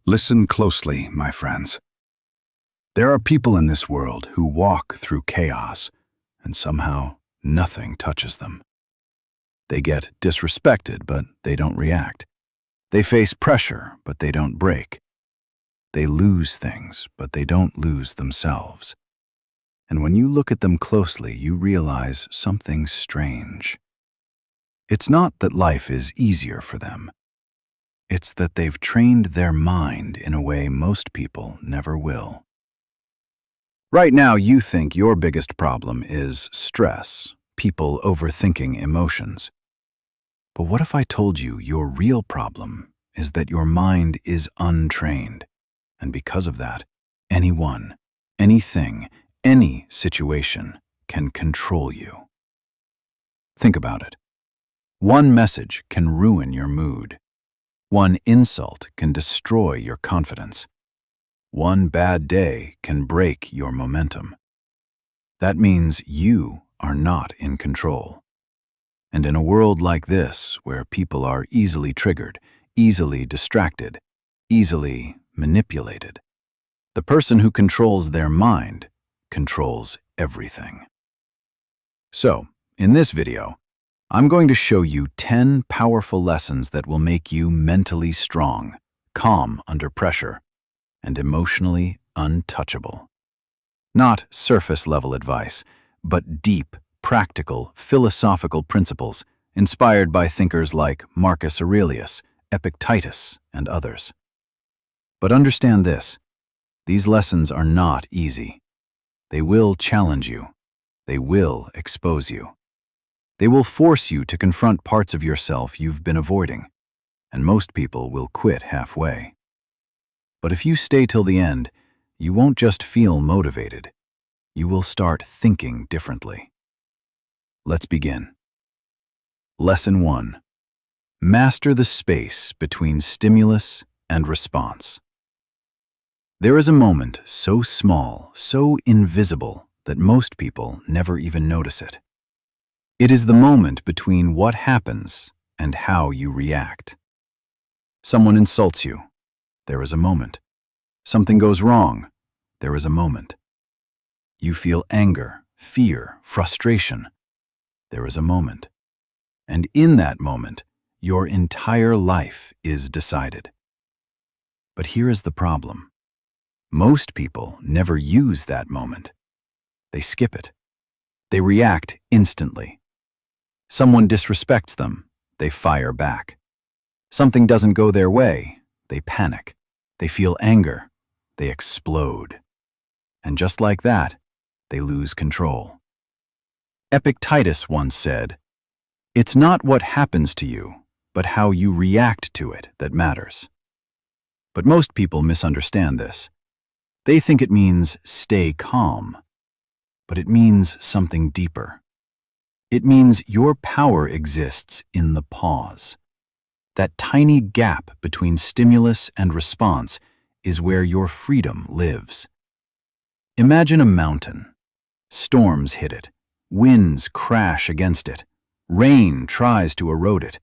Listen closely, my friends. There are people in this world who walk through chaos, and somehow nothing touches them. They get disrespected, but they don't react. They face pressure, but they don't break. They lose things, but they don't lose themselves. And when you look at them closely, you realize something strange. It's not that life is easier for them. It's that they've trained their mind in a way most people never will. Right now, you think your biggest problem is stress, people overthinking emotions. But what if I told you your real problem is that your mind is untrained, and because of that, anyone, anything, any situation can control you? Think about it. One message can ruin your mood. One insult can destroy your confidence. One bad day can break your momentum. That means you are not in control. And in a world like this, where people are easily triggered, easily distracted, easily manipulated, the person who controls their mind controls everything. So, in this video, I'm going to show you 10 powerful lessons that will make you mentally strong, calm under pressure, and emotionally untouchable. Not surface-level advice, but deep, practical, philosophical principles inspired by thinkers like Marcus Aurelius, Epictetus, and others. But understand this: these lessons are not easy. They will challenge you. They will expose you. They will force you to confront parts of yourself you've been avoiding, and most people will quit halfway. But if you stay till the end, you won't just feel motivated. You will start thinking differently. Let's begin. Lesson 1. Master the space between stimulus and response. There is a moment so small, so invisible, that most people never even notice it. It is the moment between what happens and how you react. Someone insults you. There is a moment. Something goes wrong. There is a moment. You feel anger, fear, frustration. There is a moment. And in that moment, your entire life is decided. But here is the problem. Most people never use that moment. They skip it. They react instantly. Someone disrespects them, they fire back. Something doesn't go their way, they panic. They feel anger, they explode. And just like that, they lose control. Epictetus once said, "It's not what happens to you, but how you react to it that matters." But most people misunderstand this. They think it means stay calm. But it means something deeper. It means your power exists in the pause. That tiny gap between stimulus and response is where your freedom lives. Imagine a mountain. Storms hit it. Winds crash against it. Rain tries to erode it.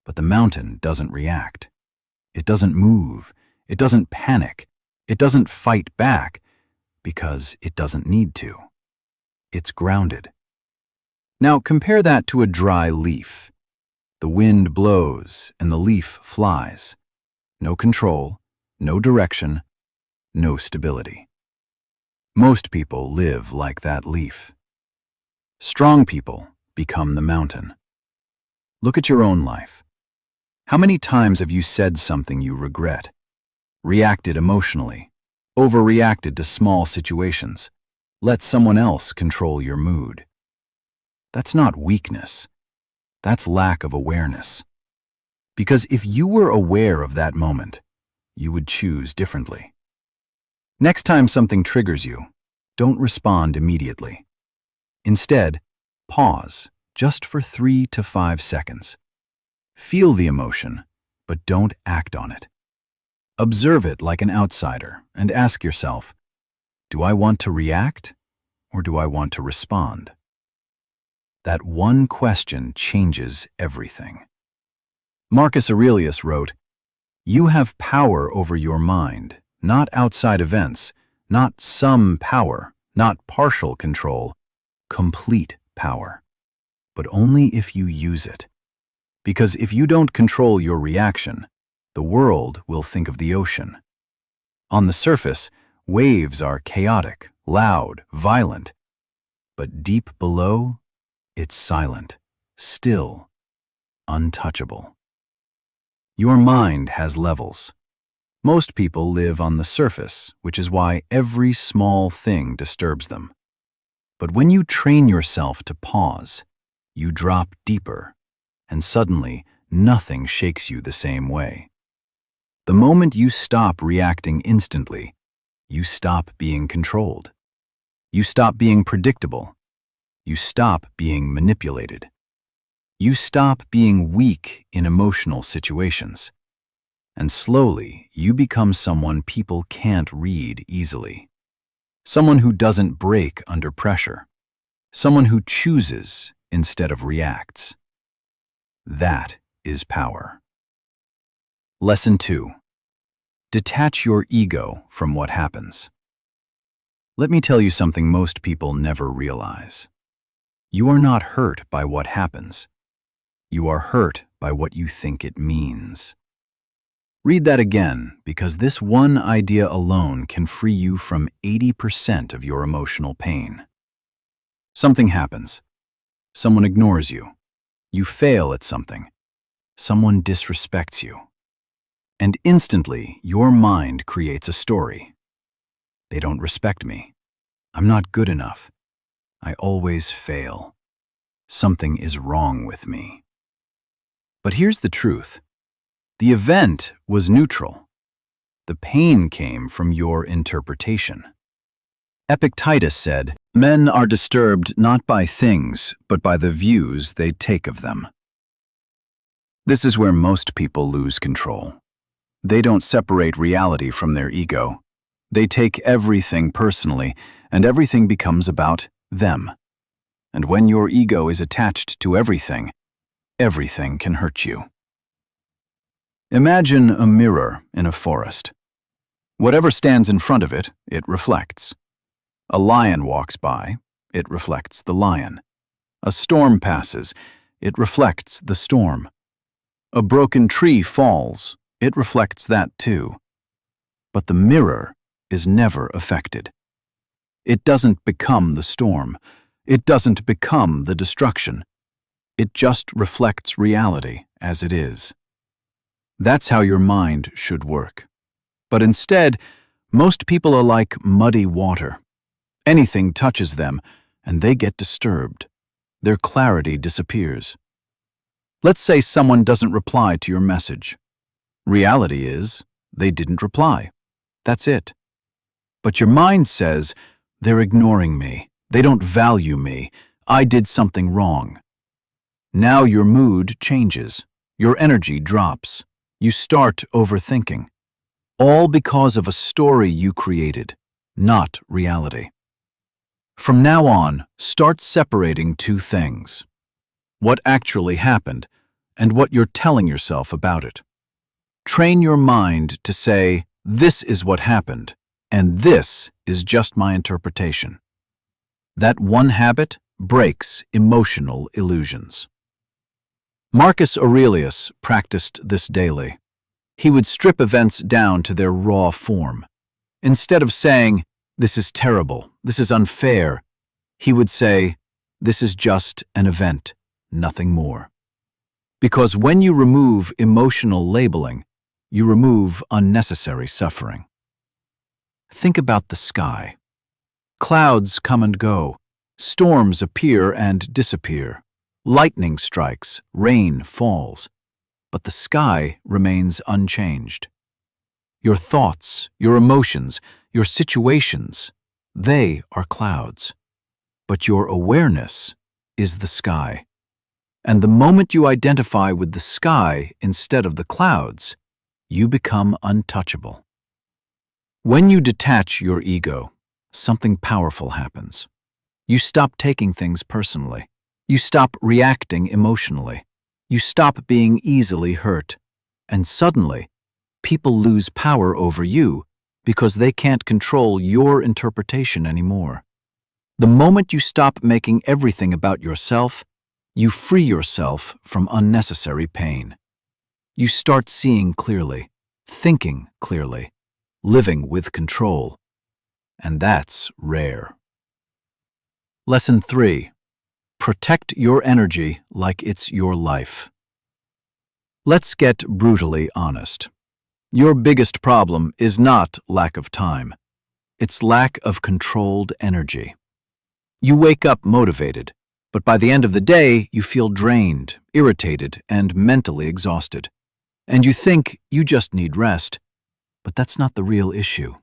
But the mountain doesn't react. It doesn't move. It doesn't panic. It doesn't fight back because it doesn't need to. It's grounded. Now compare that to a dry leaf. The wind blows and the leaf flies. No control, no direction, no stability. Most people live like that leaf. Strong people become the mountain. Look at your own life. How many times have you said something you regret, reacted emotionally, overreacted to small situations, let someone else control your mood? That's not weakness. That's lack of awareness. Because if you were aware of that moment, you would choose differently. Next time something triggers you, don't respond immediately. Instead, pause just for 3 to 5 seconds. Feel the emotion, but don't act on it. Observe it like an outsider and ask yourself, do I want to react or do I want to respond? That one question changes everything. Marcus Aurelius wrote, You have power over your mind, not outside events, not some power, not partial control, complete power. But only if you use it. Because if you don't control your reaction, the world will think of the ocean. On the surface, waves are chaotic, loud, violent. But deep below, it's silent, still, untouchable. Your mind has levels. Most people live on the surface, which is why every small thing disturbs them. But when you train yourself to pause, you drop deeper, and suddenly nothing shakes you the same way. The moment you stop reacting instantly, you stop being controlled. You stop being predictable. You stop being manipulated. You stop being weak in emotional situations. And slowly, you become someone people can't read easily. Someone who doesn't break under pressure. Someone who chooses instead of reacts. That is power. Lesson 2. Detach your ego from what happens. Let me tell you something most people never realize. You are not hurt by what happens. You are hurt by what you think it means. Read that again, because this one idea alone can free you from 80% of your emotional pain. Something happens. Someone ignores you. You fail at something. Someone disrespects you. And instantly, your mind creates a story. They don't respect me. I'm not good enough. I always fail. Something is wrong with me. But here's the truth. The event was neutral. The pain came from your interpretation. Epictetus said, "Men are disturbed not by things, but by the views they take of them." This is where most people lose control. They don't separate reality from their ego. They take everything personally, and everything becomes about them. And when your ego is attached to everything, everything can hurt you. Imagine a mirror in a forest. Whatever stands in front of it, it reflects. A lion walks by, it reflects the lion. A storm passes, it reflects the storm. A broken tree falls, it reflects that too. But the mirror is never affected. It doesn't become the storm. It doesn't become the destruction. It just reflects reality as it is. That's how your mind should work. But instead, most people are like muddy water. Anything touches them, and they get disturbed. Their clarity disappears. Let's say someone doesn't reply to your message. Reality is, they didn't reply. That's it. But your mind says, they're ignoring me. They don't value me. I did something wrong. Now your mood changes. Your energy drops. You start overthinking. All because of a story you created, not reality. From now on, start separating two things: what actually happened and what you're telling yourself about it. Train your mind to say, this is what happened, and this is just my interpretation. That one habit breaks emotional illusions. Marcus Aurelius practiced this daily. He would strip events down to their raw form. Instead of saying, this is terrible, this is unfair, he would say, this is just an event, nothing more. Because when you remove emotional labeling, you remove unnecessary suffering. Think about the sky. Clouds come and go. Storms appear and disappear. Lightning strikes, rain falls. But the sky remains unchanged. Your thoughts, your emotions, your situations, they are clouds. But your awareness is the sky. And the moment you identify with the sky instead of the clouds, you become untouchable. When you detach your ego, something powerful happens. You stop taking things personally. You stop reacting emotionally. You stop being easily hurt. And suddenly, people lose power over you because they can't control your interpretation anymore. The moment you stop making everything about yourself, you free yourself from unnecessary pain. You start seeing clearly, thinking clearly, living with control. And that's rare. Lesson 3. Protect your energy like it's your life. Let's get brutally honest. Your biggest problem is not lack of time. It's lack of controlled energy. You wake up motivated, but by the end of the day, you feel drained, irritated, and mentally exhausted. And you think you just need rest, but that's not the real issue.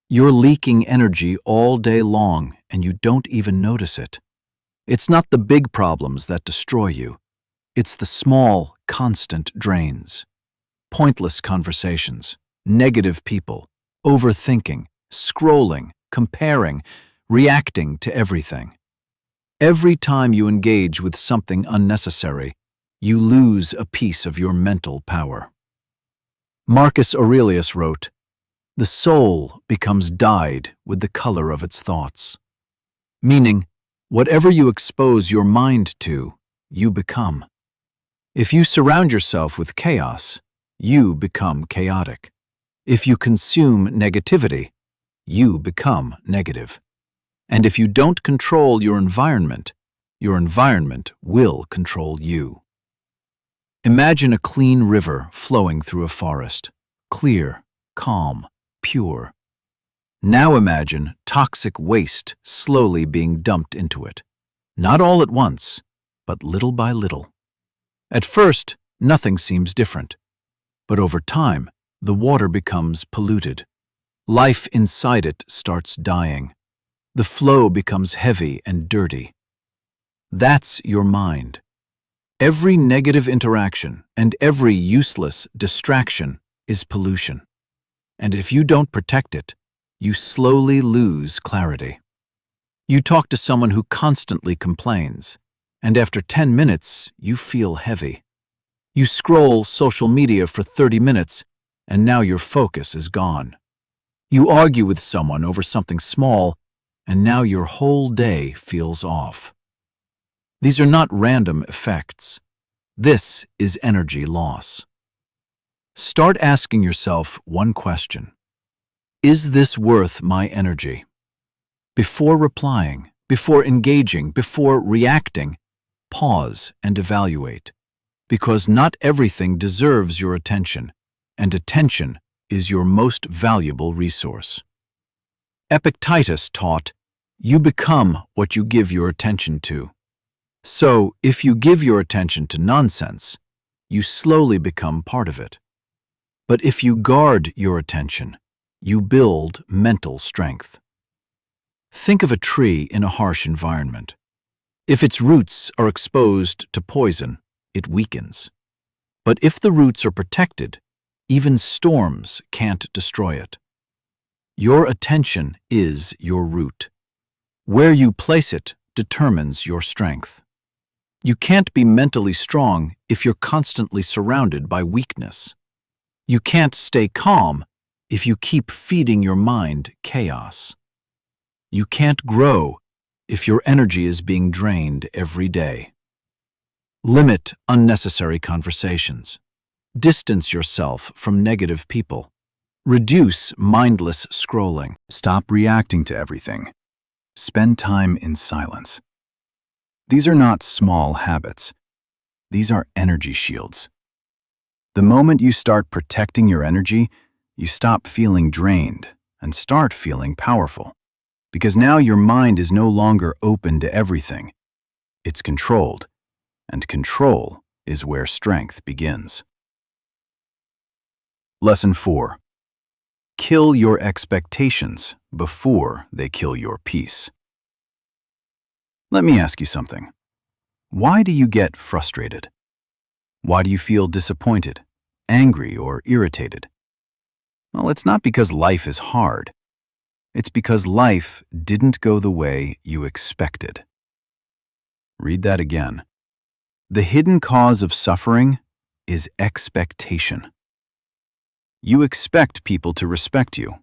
You're leaking energy all day long, and you don't even notice it. It's not the big problems that destroy you. It's the small, constant drains. Pointless conversations, negative people, overthinking, scrolling, comparing, reacting to everything. Every time you engage with something unnecessary, you lose a piece of your mental power. Marcus Aurelius wrote, "The soul becomes dyed with the color of its thoughts," meaning, whatever you expose your mind to, you become. If you surround yourself with chaos, you become chaotic. If you consume negativity, you become negative. And if you don't control your environment will control you. Imagine a clean river flowing through a forest, clear, calm, pure. Now imagine toxic waste slowly being dumped into it. Not all at once, but little by little. At first, nothing seems different. But over time, the water becomes polluted. Life inside it starts dying. The flow becomes heavy and dirty. That's your mind. Every negative interaction and every useless distraction is pollution. And if you don't protect it, you slowly lose clarity. You talk to someone who constantly complains, and after 10 minutes, you feel heavy. You scroll social media for 30 minutes, and now your focus is gone. You argue with someone over something small, and now your whole day feels off. These are not random effects. This is energy loss. Start asking yourself one question. Is this worth my energy? Before replying, before engaging, before reacting, pause and evaluate. Because not everything deserves your attention, and attention is your most valuable resource. Epictetus taught, "You become what you give your attention to." So, if you give your attention to nonsense, you slowly become part of it. But if you guard your attention, you build mental strength. Think of a tree in a harsh environment. If its roots are exposed to poison, it weakens. But if the roots are protected, even storms can't destroy it. Your attention is your root. Where you place it determines your strength. You can't be mentally strong if you're constantly surrounded by weakness. You can't stay calm if you keep feeding your mind chaos. You can't grow if your energy is being drained every day. Limit unnecessary conversations. Distance yourself from negative people. Reduce mindless scrolling. Stop reacting to everything. Spend time in silence. These are not small habits. These are energy shields. The moment you start protecting your energy, you stop feeling drained and start feeling powerful. Because now your mind is no longer open to everything. It's controlled, and control is where strength begins. Lesson 4. Kill your expectations before they kill your peace. Let me ask you something. Why do you get frustrated? Why do you feel disappointed, angry, or irritated? Well, it's not because life is hard. It's because life didn't go the way you expected. Read that again. The hidden cause of suffering is expectation. You expect people to respect you.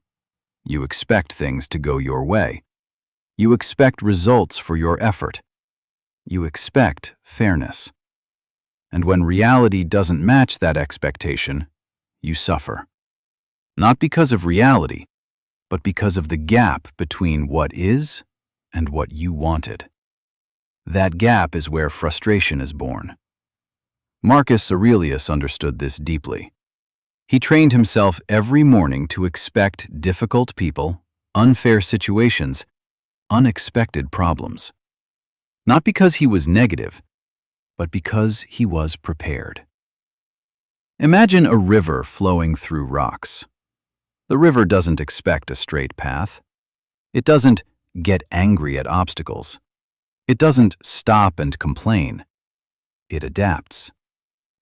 You expect things to go your way. You expect results for your effort. You expect fairness. And when reality doesn't match that expectation, you suffer. Not because of reality, but because of the gap between what is and what you wanted. That gap is where frustration is born. Marcus Aurelius understood this deeply. He trained himself every morning to expect difficult people, unfair situations, unexpected problems. Not because he was negative, but because he was prepared. Imagine a river flowing through rocks. The river doesn't expect a straight path. It doesn't get angry at obstacles. It doesn't stop and complain. It adapts.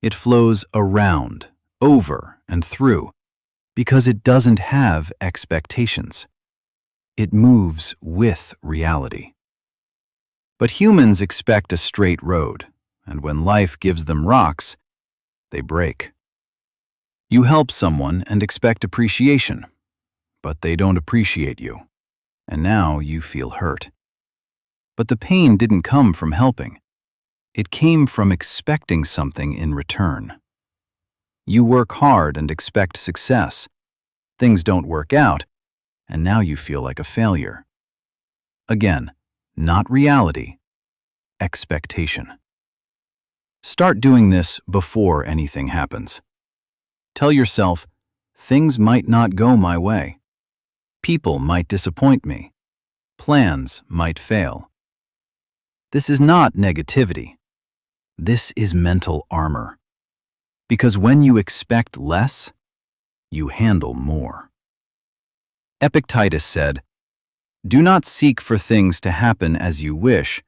It flows around, over, and through, because it doesn't have expectations. It moves with reality. But humans expect a straight road, and when life gives them rocks, they break. You help someone and expect appreciation, but they don't appreciate you, and now you feel hurt. But the pain didn't come from helping. It came from expecting something in return. You work hard and expect success. Things don't work out, and now you feel like a failure. Again, not reality, expectation. Start doing this before anything happens. Tell yourself, things might not go my way. People might disappoint me. Plans might fail. This is not negativity. This is mental armor. Because when you expect less, you handle more. Epictetus said, "Do not seek for things to happen as you wish,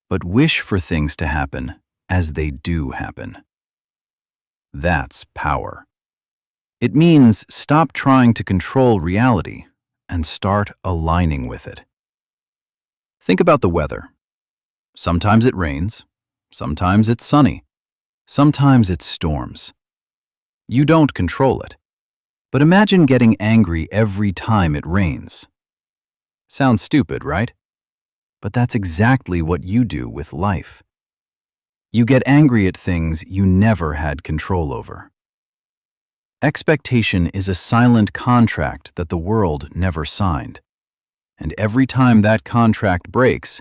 but wish for things to happen as they do happen." That's power. It means stop trying to control reality and start aligning with it. Think about the weather. Sometimes it rains, sometimes it's sunny, sometimes it storms. You don't control it. But imagine getting angry every time it rains. Sounds stupid, right? But that's exactly what you do with life. You get angry at things you never had control over. Expectation is a silent contract that the world never signed. And every time that contract breaks,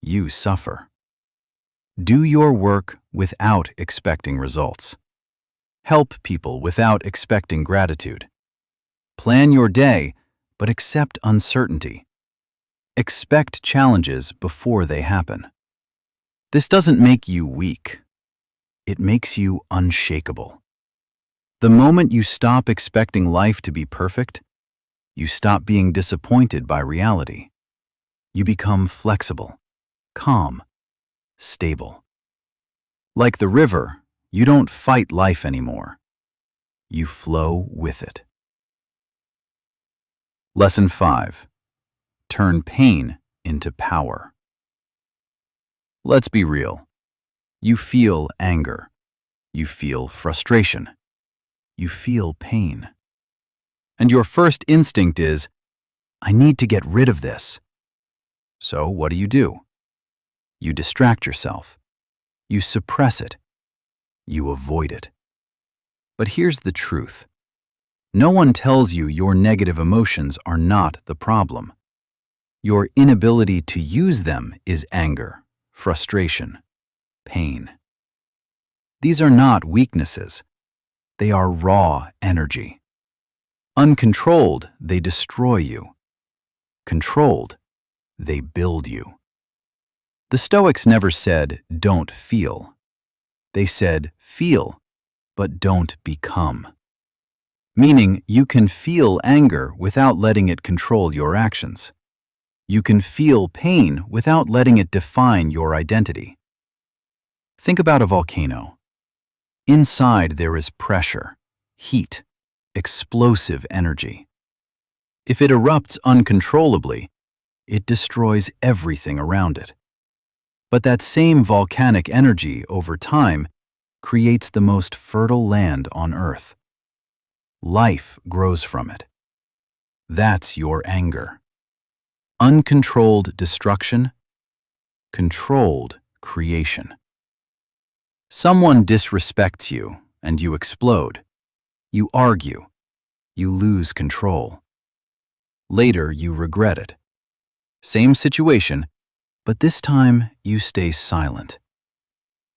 you suffer. Do your work without expecting results. Help people without expecting gratitude. Plan your day, but accept uncertainty. Expect challenges before they happen. This doesn't make you weak. It makes you unshakable. The moment you stop expecting life to be perfect, you stop being disappointed by reality. You become flexible, calm, stable. Like the river, you don't fight life anymore. You flow with it. Lesson 5. Turn pain into power. Let's be real. You feel anger. You feel frustration. You feel pain. And your first instinct is, I need to get rid of this. So what do? You distract yourself. You suppress it. You avoid it. But here's the truth. No one tells you your negative emotions are not the problem. Your inability to use them is anger, frustration, pain. These are not weaknesses. They are raw energy. Uncontrolled, they destroy you. Controlled, they build you. The Stoics never said, don't feel. They said, feel, but don't become. Meaning, you can feel anger without letting it control your actions. You can feel pain without letting it define your identity. Think about a volcano. Inside there is pressure, heat, explosive energy. If it erupts uncontrollably, it destroys everything around it. But that same volcanic energy over time creates the most fertile land on Earth. Life grows from it. That's your anger. Uncontrolled destruction, controlled creation. Someone disrespects you and you explode. You argue. You lose control. Later, you regret it. Same situation, but this time you stay silent.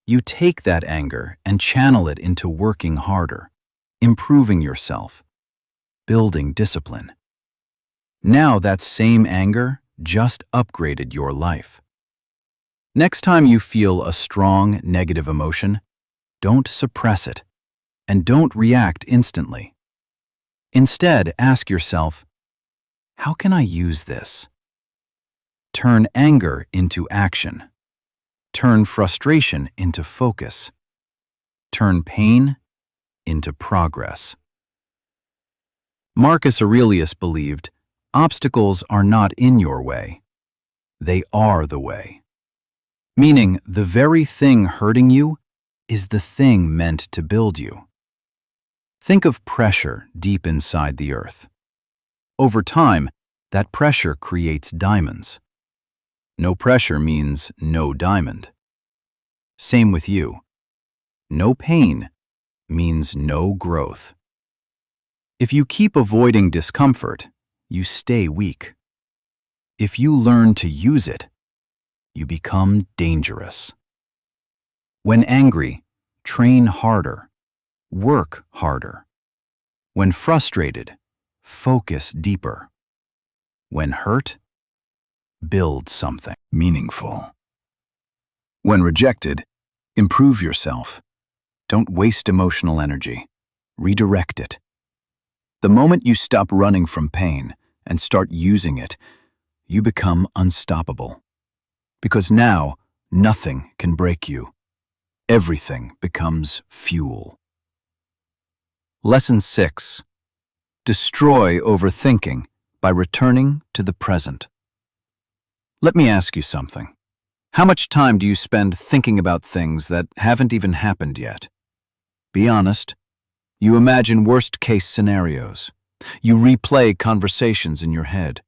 You take that anger and channel it into working harder, improving yourself, building discipline. Now that same anger just upgraded your life. Next time you feel a strong negative emotion, don't suppress it and don't react instantly. Instead, ask yourself, how can I use this? Turn anger into action. Turn frustration into focus. Turn pain into progress. Marcus Aurelius believed, obstacles are not in your way. They are the way. Meaning, the very thing hurting you is the thing meant to build you. Think of pressure deep inside the earth. Over time, that pressure creates diamonds. No pressure means no diamond. Same with you. No pain means no growth. If you keep avoiding discomfort, you stay weak. If you learn to use it, you become dangerous. When angry, train harder, work harder. When frustrated, focus deeper. When hurt, build something meaningful. When rejected, improve yourself. Don't waste emotional energy. Redirect it. The moment you stop running from pain and start using it, you become unstoppable. Because now, nothing can break you. Everything becomes fuel. Lesson 6. Destroy overthinking by returning to the present. Let me ask you something. How much time do you spend thinking about things that haven't even happened yet? Be honest. You imagine worst-case scenarios. You replay conversations in your head.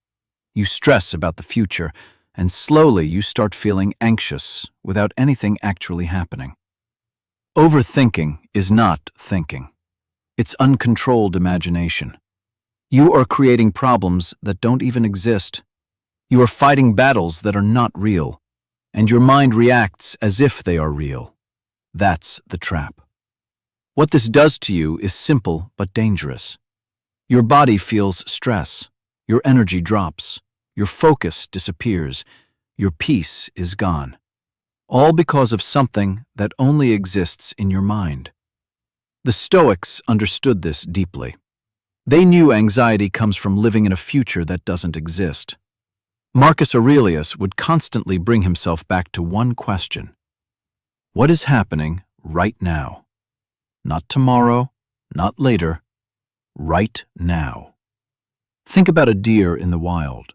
You stress about the future, and slowly you start feeling anxious without anything actually happening. Overthinking is not thinking. It's uncontrolled imagination. You are creating problems that don't even exist. You are fighting battles that are not real, and your mind reacts as if they are real. That's the trap. What this does to you is simple but dangerous. Your body feels stress, your energy drops, your focus disappears, your peace is gone. All because of something that only exists in your mind. The Stoics understood this deeply. They knew anxiety comes from living in a future that doesn't exist. Marcus Aurelius would constantly bring himself back to one question. What is happening right now? Not tomorrow, not later, right now. Think about a deer in the wild.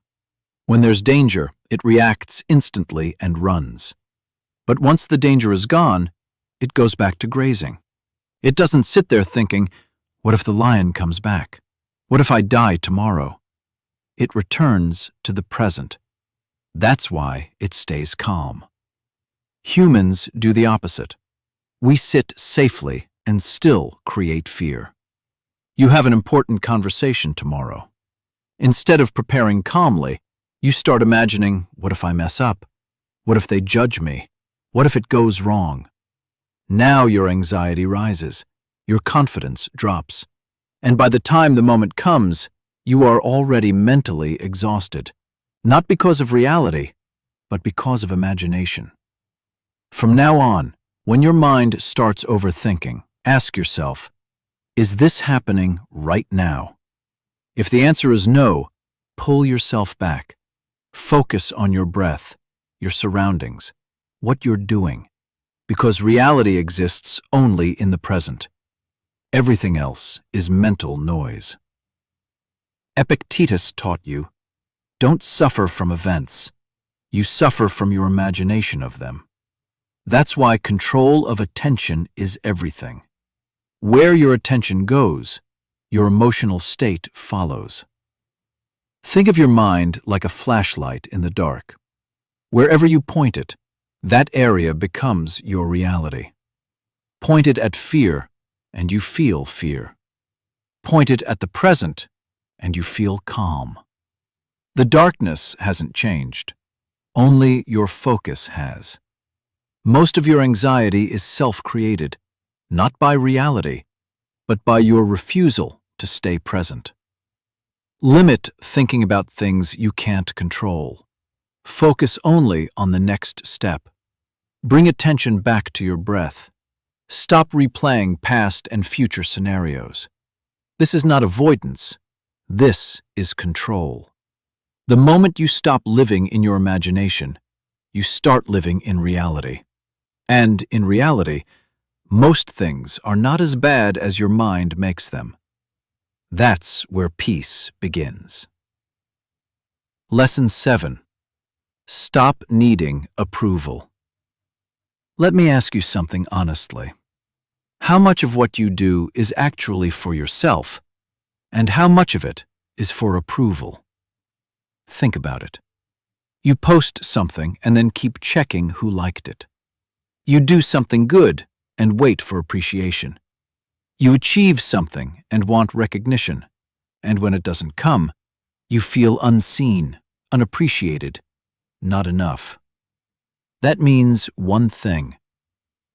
When there's danger, it reacts instantly and runs. But once the danger is gone, it goes back to grazing. It doesn't sit there thinking, what if the lion comes back? What if I die tomorrow? It returns to the present. That's why it stays calm. Humans do the opposite. We sit safely and still create fear. You have an important conversation tomorrow. Instead of preparing calmly, you start imagining, what if I mess up? What if they judge me? What if it goes wrong? Now your anxiety rises, your confidence drops, and by the time the moment comes, you are already mentally exhausted, not because of reality, but because of imagination. From now on, when your mind starts overthinking, ask yourself, is this happening right now? If the answer is no, pull yourself back. Focus on your breath, your surroundings, what you're doing, because reality exists only in the present. Everything else is mental noise. Epictetus taught you, don't suffer from events. You suffer from your imagination of them. That's why control of attention is everything. Where your attention goes, your emotional state follows. Think of your mind like a flashlight in the dark. Wherever you point it, that area becomes your reality. Point it at fear, and you feel fear. Point it at the present, and you feel calm. The darkness hasn't changed. Only your focus has. Most of your anxiety is self-created, not by reality, but by your refusal to stay present. Limit thinking about things you can't control. Focus only on the next step. Bring attention back to your breath. Stop replaying past and future scenarios. This is not avoidance. This is control. The moment you stop living in your imagination, you start living in reality. And in reality, most things are not as bad as your mind makes them. That's where peace begins. Lesson 7. Stop needing approval. Let me ask you something honestly. How much of what you do is actually for yourself, and how much of it is for approval? Think about it. You post something and then keep checking who liked it. You do something good and wait for appreciation. You achieve something and want recognition, and when it doesn't come, you feel unseen, unappreciated, not enough. That means one thing.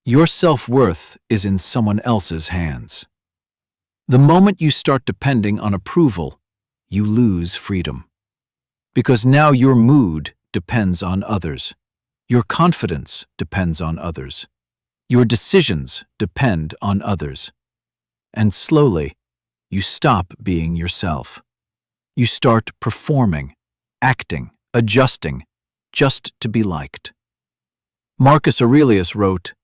Your self-worth is in someone else's hands. The moment you start depending on approval, you lose freedom. Because now your mood depends on others. Your confidence depends on others. Your decisions depend on others. And slowly, you stop being yourself. You start performing, acting, adjusting, just to be liked. Marcus Aurelius wrote,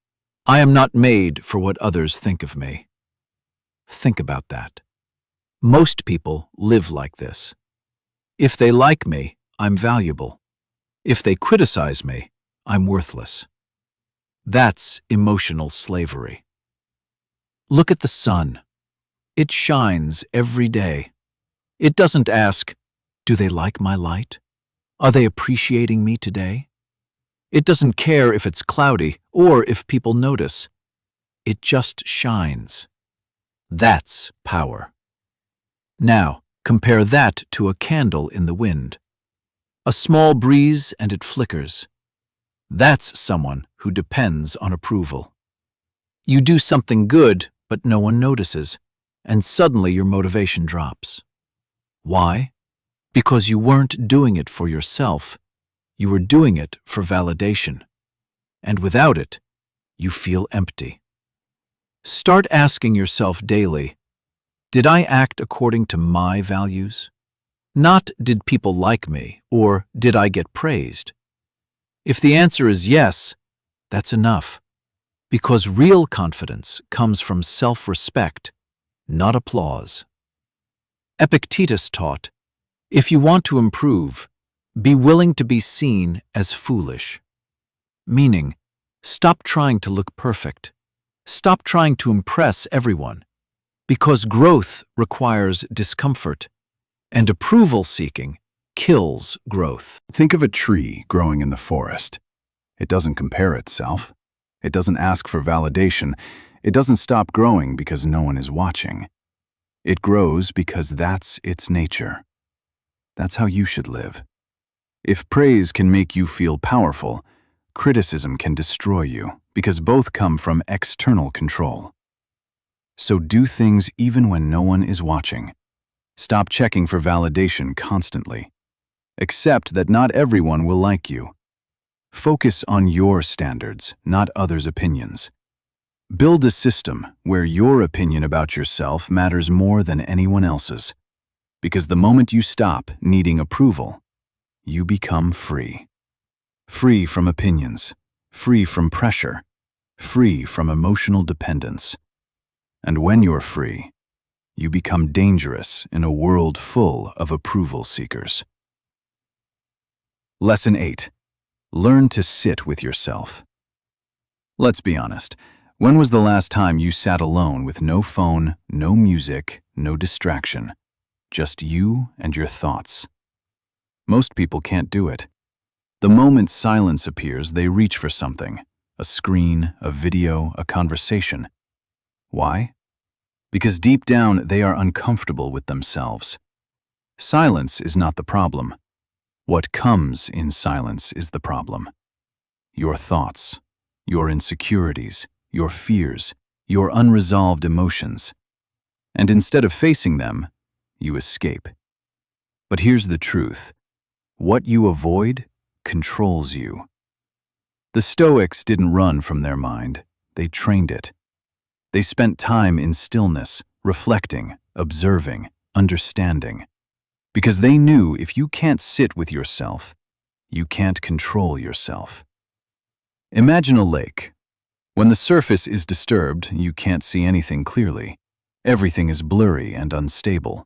"I am not made for what others think of me." Think about that. Most people live like this. If they like me, I'm valuable. If they criticize me, I'm worthless. That's emotional slavery. Look at the sun. It shines every day. It doesn't ask, do they like my light? Are they appreciating me today? It doesn't care if it's cloudy or if people notice. It just shines. That's power. Now, compare that to a candle in the wind. A small breeze and it flickers. That's someone who depends on approval. You do something good, but no one notices, and suddenly your motivation drops. Why? Because you weren't doing it for yourself. You were doing it for validation. And without it, you feel empty. Start asking yourself daily, did I act according to my values? Not did people like me, or did I get praised? If the answer is yes, that's enough. Because real confidence comes from self-respect, not applause. Epictetus taught, if you want to improve, be willing to be seen as foolish. Meaning, stop trying to look perfect. Stop trying to impress everyone. Because growth requires discomfort, and approval-seeking kills growth. Think of a tree growing in the forest. It doesn't compare itself. It doesn't ask for validation. It doesn't stop growing because no one is watching. It grows because that's its nature. That's how you should live. If praise can make you feel powerful, criticism can destroy you because both come from external control. So do things even when no one is watching. Stop checking for validation constantly. Accept that not everyone will like you. Focus on your standards, not others' opinions. Build a system where your opinion about yourself matters more than anyone else's. Because the moment you stop needing approval, you become free. Free from opinions, free from pressure, free from emotional dependence. And when you're free, you become dangerous in a world full of approval seekers. Lesson 8. Learn to sit with yourself. Let's be honest. When was the last time you sat alone with no phone, no music, no distraction, just you and your thoughts. Most people can't do it. The moment silence appears, they reach for something, a screen, a video, a conversation. Why? Because deep down they are uncomfortable with themselves. Silence is not the problem. What comes in silence is the problem. Your thoughts, your insecurities, your fears, your unresolved emotions. And instead of facing them, you escape. But here's the truth. What you avoid controls you. The Stoics didn't run from their mind, they trained it. They spent time in stillness, reflecting, observing, understanding. Because they knew if you can't sit with yourself, you can't control yourself. Imagine a lake. When the surface is disturbed, you can't see anything clearly. Everything is blurry and unstable.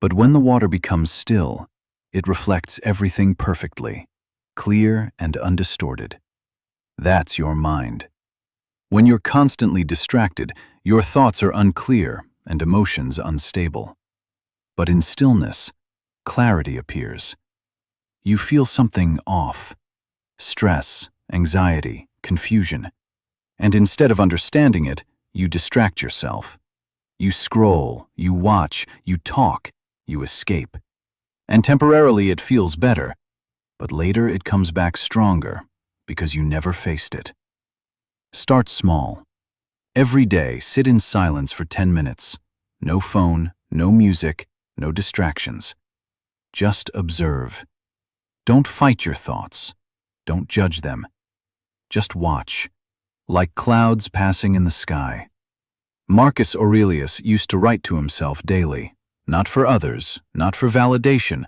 But when the water becomes still, it reflects everything perfectly, clear and undistorted. That's your mind. When you're constantly distracted, your thoughts are unclear and emotions unstable. But in stillness, clarity appears. You feel something off. Stress, anxiety, confusion. And instead of understanding it, you distract yourself. You scroll, you watch, you talk, you escape. And temporarily it feels better, but later it comes back stronger because you never faced it. Start small. Every day, sit in silence for 10 minutes. No phone, no music, no distractions. Just observe. Don't fight your thoughts. Don't judge them. Just watch, like clouds passing in the sky. Marcus Aurelius used to write to himself daily, not for others, not for validation,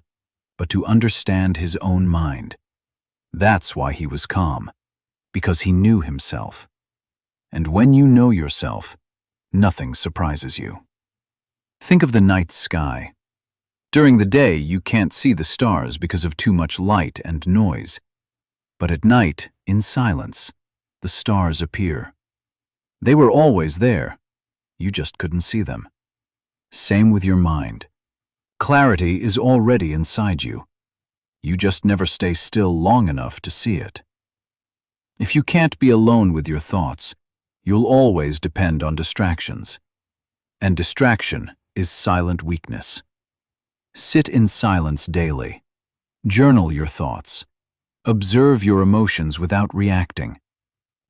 but to understand his own mind. That's why he was calm, because he knew himself. And when you know yourself, nothing surprises you. Think of the night sky. During the day, you can't see the stars because of too much light and noise. But at night, in silence, the stars appear. They were always there. You just couldn't see them. Same with your mind. Clarity is already inside you. You just never stay still long enough to see it. If you can't be alone with your thoughts, you'll always depend on distractions. And distraction is silent weakness. Sit in silence daily. Journal your thoughts. Observe your emotions without reacting.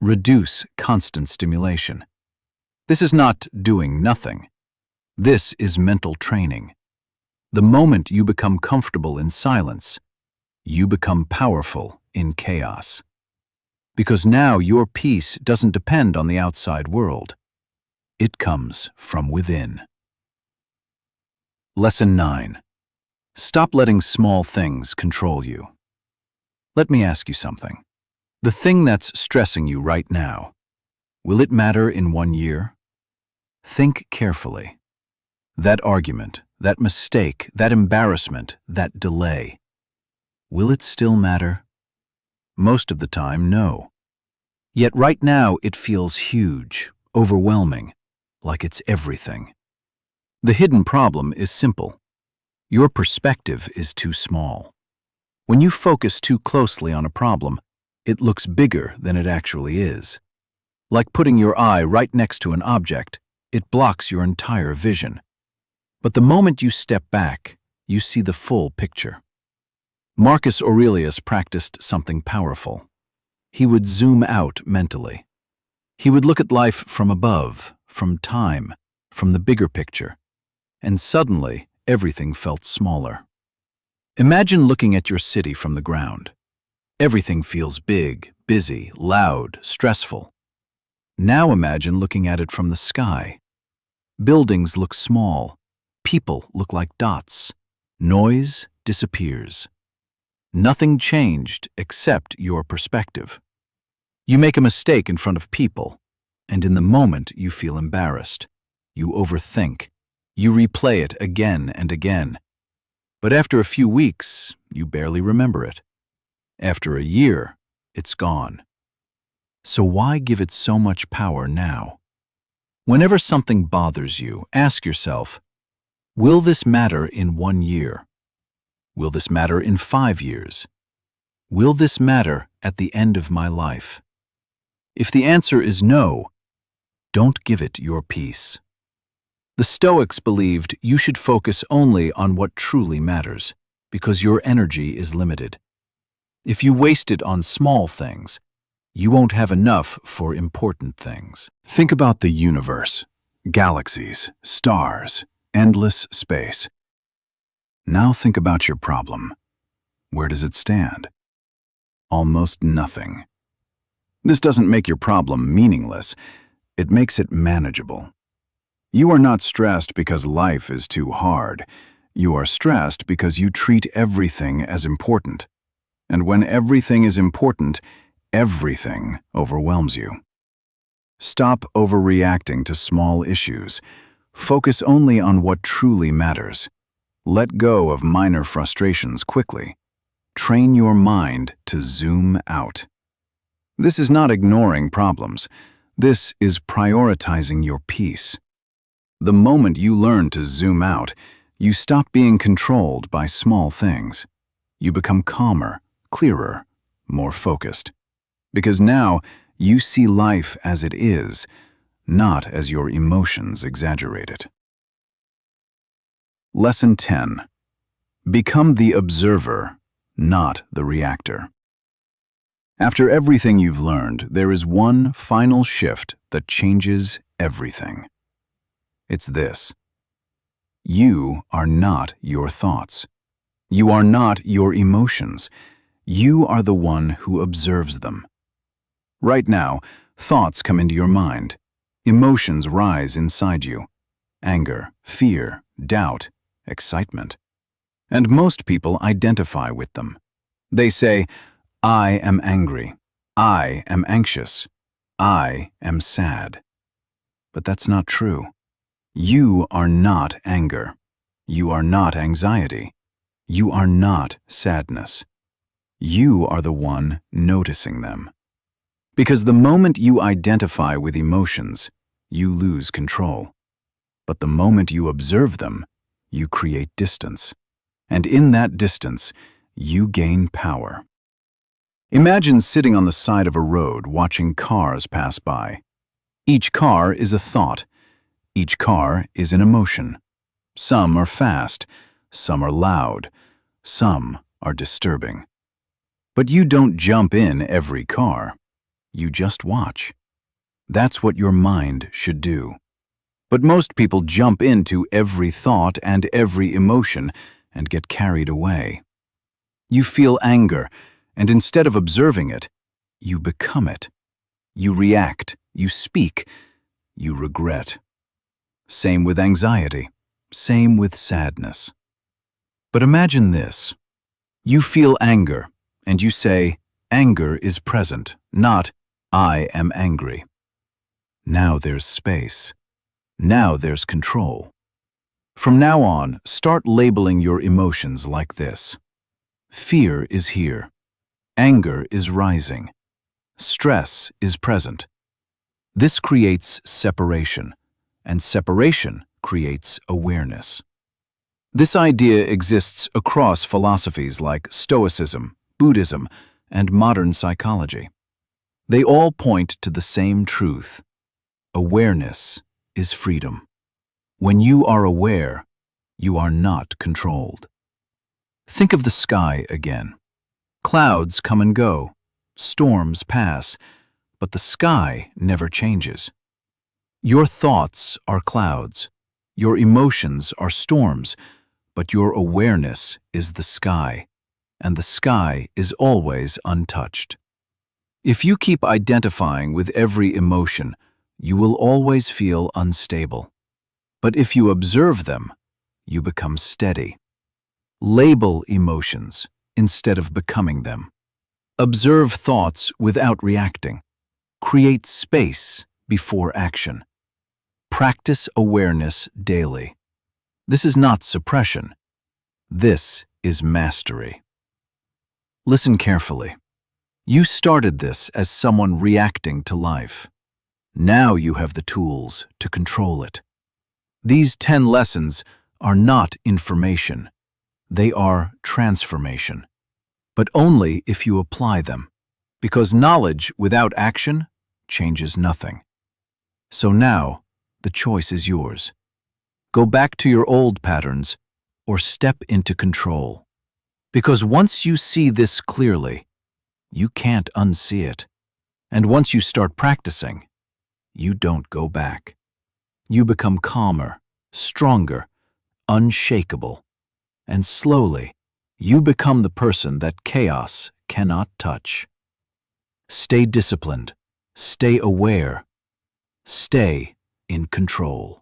Reduce constant stimulation. This is not doing nothing. This is mental training. The moment you become comfortable in silence, you become powerful in chaos. Because now your peace doesn't depend on the outside world. It comes from within. Lesson 9. Stop letting small things control you. Let me ask you something. The thing that's stressing you right now, will it matter in 1 year? Think carefully. That argument, that mistake, that embarrassment, that delay, will it still matter? Most of the time, no. Yet right now it feels huge, overwhelming, like it's everything. The hidden problem is simple. Your perspective is too small. When you focus too closely on a problem, it looks bigger than it actually is. Like putting your eye right next to an object, it blocks your entire vision. But the moment you step back, you see the full picture. Marcus Aurelius practiced something powerful. He would zoom out mentally. He would look at life from above, from time, from the bigger picture. And suddenly, everything felt smaller. Imagine looking at your city from the ground. Everything feels big, busy, loud, stressful. Now imagine looking at it from the sky. Buildings look small. People look like dots. Noise disappears. Nothing changed except your perspective. You make a mistake in front of people, and in the moment you feel embarrassed. You overthink. You replay it again and again. But after a few weeks, you barely remember it. After a year, it's gone. So why give it so much power now? Whenever something bothers you, ask yourself, Will this matter in 1 year? Will this matter in 5 years? Will this matter at the end of my life? If the answer is no, don't give it your peace. The Stoics believed you should focus only on what truly matters, because your energy is limited. If you waste it on small things, you won't have enough for important things. Think about the universe, galaxies, stars, endless space. Now think about your problem. Where does it stand? Almost nothing. This doesn't make your problem meaningless. It makes it manageable. You are not stressed because life is too hard. You are stressed because you treat everything as important. And when everything is important, everything overwhelms you. Stop overreacting to small issues. Focus only on what truly matters. Let go of minor frustrations quickly. Train your mind to zoom out. This is not ignoring problems. This is prioritizing your peace. The moment you learn to zoom out, you stop being controlled by small things. You become calmer, clearer, more focused. Because now you see life as it is, not as your emotions exaggerate it. Lesson 10. Become the observer, not the reactor. After everything you've learned, there is one final shift that changes everything. It's this. You are not your thoughts. You are not your emotions. You are the one who observes them. Right now, thoughts come into your mind. Emotions rise inside you. Anger, fear, doubt, excitement. And most people identify with them. They say, I am angry. I am anxious. I am sad. But that's not true. You are not anger. You are not anxiety. You are not sadness. You are the one noticing them. Because the moment you identify with emotions, you lose control. But the moment you observe them, you create distance. And in that distance, you gain power. Imagine sitting on the side of a road watching cars pass by. Each car is a thought. Each car is an emotion. Some are fast, some are loud, some are disturbing. But you don't jump in every car. You just watch. That's what your mind should do. But most people jump into every thought and every emotion and get carried away. You feel anger, and instead of observing it, you become it. You react, you speak, you regret. Same with anxiety, same with sadness. But imagine this. You feel anger, and you say, anger is present, not, I am angry. Now there's space. Now there's control. From now on, start labeling your emotions like this. Fear is here. Anger is rising. Stress is present. This creates separation, and separation creates awareness. This idea exists across philosophies like Stoicism, Buddhism, and modern psychology. They all point to the same truth. Awareness is freedom. When you are aware, you are not controlled. Think of the sky again. Clouds come and go, storms pass, but the sky never changes. Your thoughts are clouds, your emotions are storms, but your awareness is the sky, and the sky is always untouched. If you keep identifying with every emotion, you will always feel unstable. But if you observe them, you become steady. Label emotions instead of becoming them. Observe thoughts without reacting. Create space before action. Practice awareness daily. This is not suppression. This is mastery. Listen carefully. You started this as someone reacting to life. Now you have the tools to control it. These 10 lessons are not information. They are transformation. But only if you apply them, because knowledge without action changes nothing. So now, the choice is yours. Go back to your old patterns or step into control. Because once you see this clearly, you can't unsee it. And once you start practicing, you don't go back. You become calmer, stronger, unshakable. And slowly, you become the person that chaos cannot touch. Stay disciplined, stay aware, stay in control.